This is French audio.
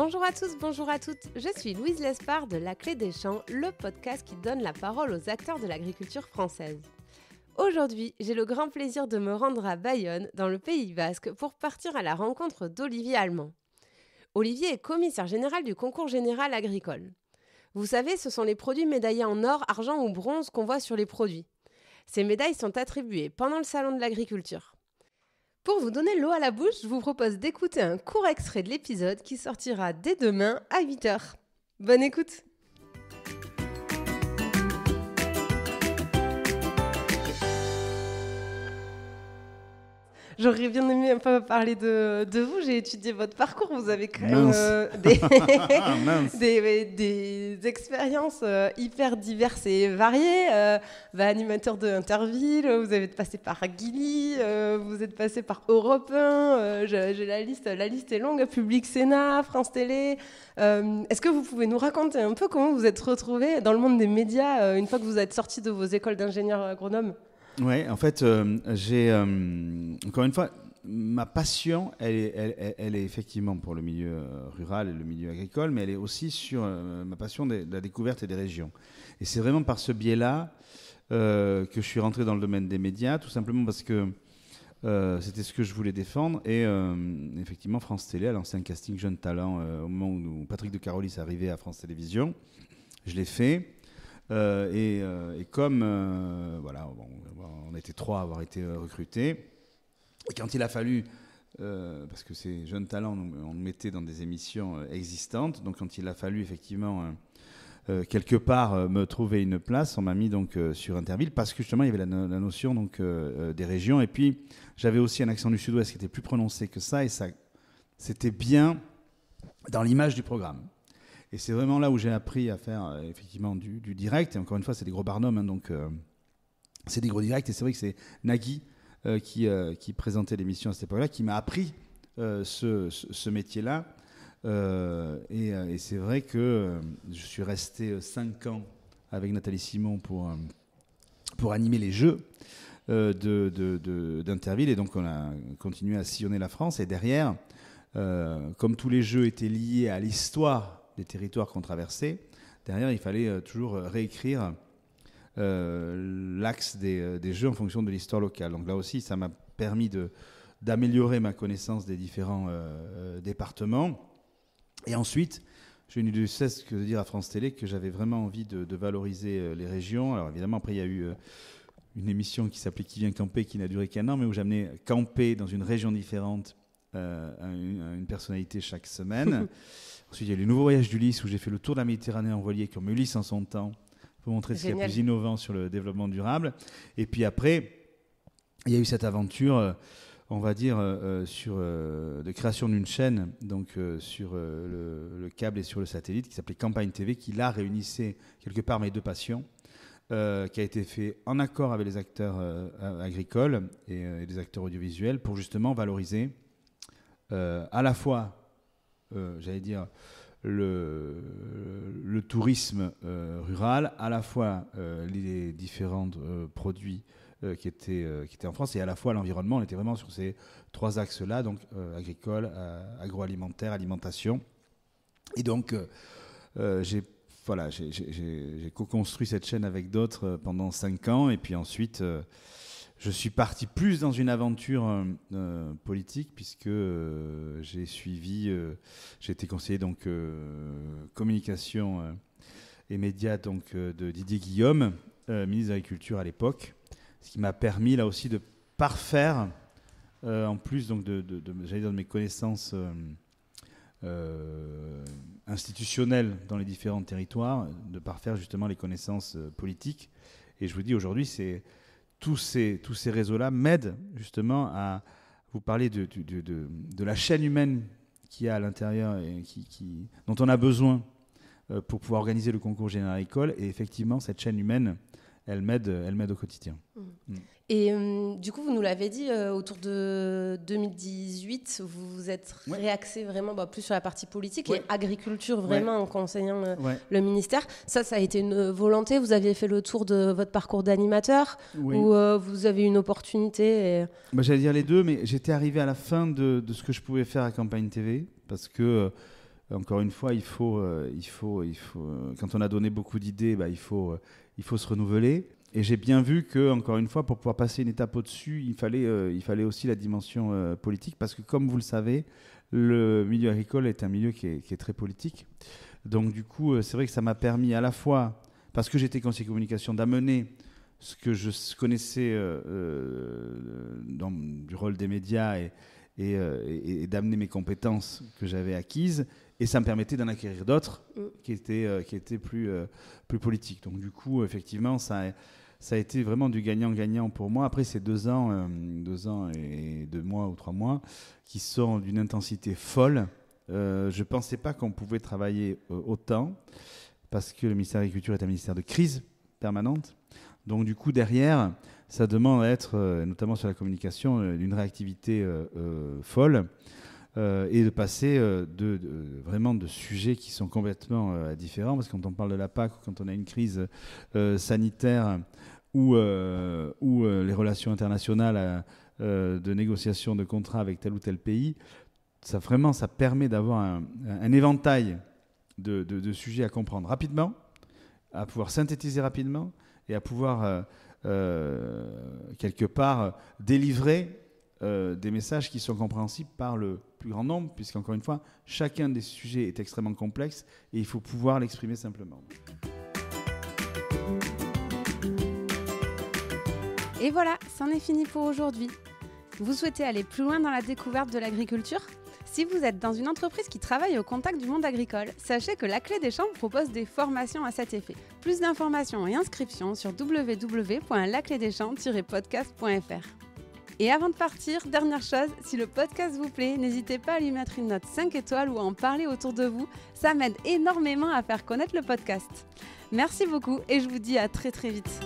Bonjour à tous, bonjour à toutes. Je suis Louise Lespard de La Clé des Champs, le podcast qui donne la parole aux acteurs de l'agriculture française. Aujourd'hui, j'ai le grand plaisir de me rendre à Bayonne, dans le Pays Basque, pour partir à la rencontre d'Olivier Allemand. Olivier est commissaire général du concours général agricole. Vous savez, ce sont les produits médaillés en or, argent ou bronze qu'on voit sur les produits. Ces médailles sont attribuées pendant le salon de l'agriculture. Pour vous donner l'eau à la bouche, je vous propose d'écouter un court extrait de l'épisode qui sortira dès demain à 8h. Bonne écoute! J'aurais bien aimé un peu parler de vous. J'ai étudié votre parcours. Vous avez quand même des expériences hyper diverses et variées. Animateur de Interville, vous êtes passé par Gilly, vous êtes passé par Europe 1. J'ai la liste est longue. Public Sénat, France Télé. Est-ce que vous pouvez nous raconter un peu comment vous êtes retrouvé dans le monde des médias une fois que vous êtes sorti de vos écoles d'ingénieurs agronomes? Oui, en fait, j'ai encore une fois, ma passion, elle est effectivement pour le milieu rural et le milieu agricole, mais elle est aussi sur ma passion de la découverte et des régions. Et c'est vraiment par ce biais-là que je suis rentré dans le domaine des médias, tout simplement parce que c'était ce que je voulais défendre. Et effectivement, France Télé a lancé un casting Jeunes Talents au moment où Patrick de Carolis est arrivé à France Télévisions. Je l'ai fait. Et comme on était 3 à avoir été recrutés, et quand il a fallu, parce que ces jeunes talents, on nous mettait dans des émissions existantes, donc quand il a fallu effectivement quelque part me trouver une place, on m'a mis donc sur Interville, parce que justement il y avait la notion donc des régions, et puis j'avais aussi un accent du sud-ouest qui était plus prononcé que ça, et ça c'était bien dans l'image du programme. Et c'est vraiment là où j'ai appris à faire effectivement du direct. Et encore une fois, c'est des gros barnums, hein, donc c'est des gros directs. Et c'est vrai que c'est Nagui qui présentait l'émission à cette époque-là, qui m'a appris ce métier-là. Et c'est vrai que je suis resté 5 ans avec Nathalie Simon pour animer les Jeux d'Interville. Et donc on a continué à sillonner la France. Et derrière, comme tous les Jeux étaient liés à l'histoire des territoires qu'on traversait, derrière il fallait toujours réécrire l'axe des jeux en fonction de l'histoire locale. Donc là aussi ça m'a permis d'améliorer ma connaissance des différents départements. Et ensuite je n'ai eu de cesse que de dire à France Télé que j'avais vraiment envie de valoriser les régions. Alors évidemment après il y a eu une émission qui s'appelait Qui vient camper, qui n'a duré qu'1 an, mais où j'amenais camper dans une région différente une personnalité chaque semaine. Ensuite, il y a eu les nouveaux voyages d'Ulysse, où j'ai fait le tour de la Méditerranée en voilier, comme Ulysse en son temps, pour montrer ce qu'il y a de plus innovant sur le développement durable. Et puis après, il y a eu cette aventure, on va dire, de création d'une chaîne, donc sur le câble et sur le satellite, qui s'appelait Campagne TV, qui là réunissait quelque part mes 2 passions, qui a été fait en accord avec les acteurs agricoles et les acteurs audiovisuels, pour justement valoriser à la fois j'allais dire le tourisme rural, à la fois les différents produits qui étaient en France, et à la fois l'environnement. On était vraiment sur ces 3 axes-là, donc agricole, agroalimentaire, alimentation. Et donc j'ai co-construit cette chaîne avec d'autres pendant 5 ans, et puis ensuite je suis parti plus dans une aventure politique, puisque j'ai été conseiller donc communication et médias donc de Didier Guillaume, ministre de l'Agriculture à l'époque, ce qui m'a permis là aussi de parfaire, en plus donc j'allais dire de mes connaissances institutionnelles dans les différents territoires, de parfaire justement les connaissances politiques. Et je vous dis aujourd'hui, tous ces réseaux-là m'aident justement à vous parler de la chaîne humaine qu'il y a à l'intérieur et dont on a besoin pour pouvoir organiser le concours général agricole. Et effectivement, cette chaîne humaine, elle m'aide au quotidien. Et du coup, vous nous l'avez dit, autour de 2018, vous vous êtes réaxé vraiment plus sur la partie politique et agriculture, vraiment, en conseillant le ministère. Ça a été une volonté. Vous aviez fait le tour de votre parcours d'animateur ou vous avez eu une opportunité J'allais dire les deux, mais j'étais arrivé à la fin de ce que je pouvais faire à Campagne TV, parce que encore une fois, il faut quand on a donné beaucoup d'idées, il faut se renouveler. Et j'ai bien vu que, encore une fois, pour pouvoir passer une étape au-dessus, il fallait aussi la dimension politique, parce que, comme vous le savez, le milieu agricole est un milieu qui est très politique. Donc, du coup, c'est vrai que ça m'a permis à la fois, parce que j'étais conseiller communication, d'amener ce que je connaissais du rôle des médias et d'amener mes compétences que j'avais acquises, et ça me permettait d'en acquérir d'autres qui étaient plus politiques. Donc du coup, effectivement, ça a été vraiment du gagnant-gagnant pour moi. Après ces 2 ans et 2 mois ou 3 mois, qui sont d'une intensité folle, je ne pensais pas qu'on pouvait travailler autant, parce que le ministère de l'Agriculture est un ministère de crise permanente. Donc du coup, derrière, ça demande à être, notamment sur la communication, d'une réactivité folle, et de passer vraiment de sujets qui sont complètement différents, parce que quand on parle de la PAC, quand on a une crise sanitaire ou les relations internationales de négociation de contrats avec tel ou tel pays, ça permet d'avoir un éventail de sujets à comprendre rapidement, à pouvoir synthétiser rapidement et à pouvoir quelque part délivrer des messages qui sont compréhensibles par le plus grand nombre, puisqu'encore une fois, chacun des sujets est extrêmement complexe et il faut pouvoir l'exprimer simplement. Et voilà, c'en est fini pour aujourd'hui. Vous souhaitez aller plus loin dans la découverte de l'agriculture ? Si vous êtes dans une entreprise qui travaille au contact du monde agricole, sachez que la Clé des Champs propose des formations à cet effet. Plus d'informations et inscriptions sur www.laclédeschamps-podcast.fr. Et avant de partir, dernière chose, si le podcast vous plaît, n'hésitez pas à lui mettre une note 5 étoiles ou à en parler autour de vous. Ça m'aide énormément à faire connaître le podcast. Merci beaucoup et je vous dis à très très vite.